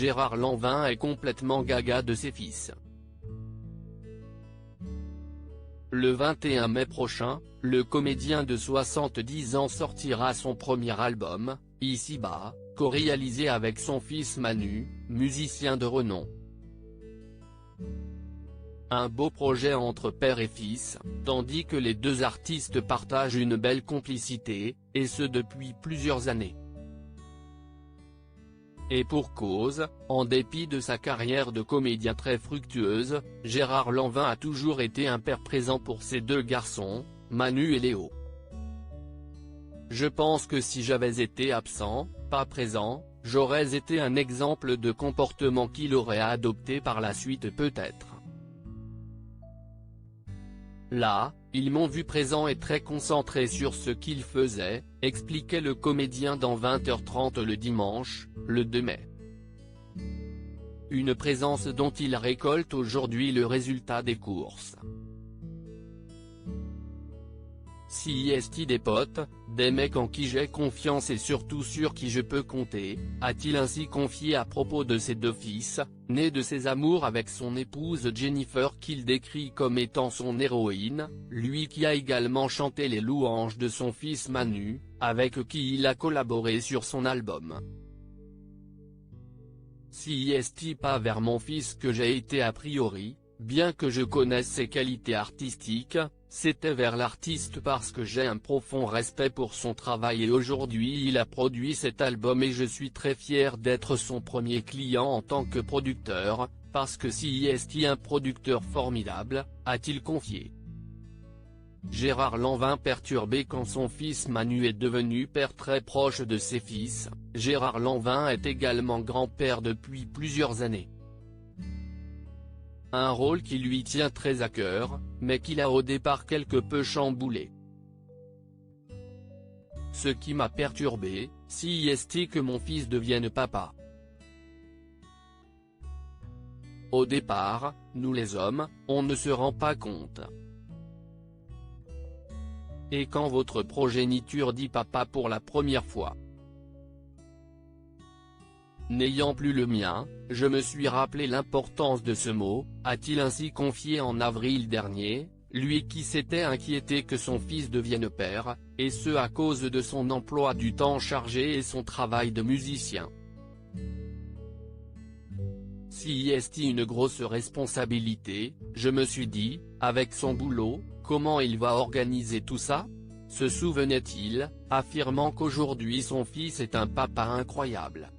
Gérard Lanvin est complètement gaga de ses fils. Le 21 mai prochain, le comédien de 70 ans sortira son premier album, Ici-bas, co-réalisé avec son fils Manu, musicien de renom. Un beau projet entre père et fils, tandis que les deux artistes partagent une belle complicité, et ce depuis plusieurs années. Et pour cause, en dépit de sa carrière de comédien très fructueuse, Gérard Lanvin a toujours été un père présent pour ses deux garçons, Manu et Léo. Je pense que si j'avais été absent, pas présent, j'aurais été un exemple de comportement qu'il aurait adopté par la suite peut-être. Là, ils m'ont vu présent et très concentré sur ce qu'ils faisaient, expliquait le comédien dans 20h30 le dimanche, le 2 mai. Une présence dont il récolte aujourd'hui le résultat des courses. Si est des potes, des mecs en qui j'ai confiance et surtout sur qui je peux compter, a-t-il ainsi confié à propos de ses deux fils, nés de ses amours avec son épouse Jennifer qu'il décrit comme étant son héroïne, lui qui a également chanté les louanges de son fils Manu, avec qui il a collaboré sur son album. Si est pas vers mon fils que j'ai été a priori, bien que je connaisse ses qualités artistiques, c'était vers l'artiste parce que j'ai un profond respect pour son travail et aujourd'hui il a produit cet album et je suis très fier d'être son premier client en tant que producteur, parce que si est un producteur formidable, a-t-il confié. Gérard Lanvin perturbé quand son fils Manu est devenu père très proche de ses fils, Gérard Lanvin est également grand-père depuis plusieurs années. Un rôle qui lui tient très à cœur, mais qu'il a au départ quelque peu chamboulé. Ce qui m'a perturbé, si est que mon fils devienne papa. Au départ, nous les hommes, on ne se rend pas compte. Et quand votre progéniture dit papa pour la première fois. N'ayant plus le mien, je me suis rappelé l'importance de ce mot, a-t-il ainsi confié en avril dernier, lui qui s'était inquiété que son fils devienne père, et ce à cause de son emploi du temps chargé et son travail de musicien. Si est une grosse responsabilité, je me suis dit, avec son boulot, comment il va organiser tout ça ? Se souvenait-il, affirmant qu'aujourd'hui son fils est un papa incroyable.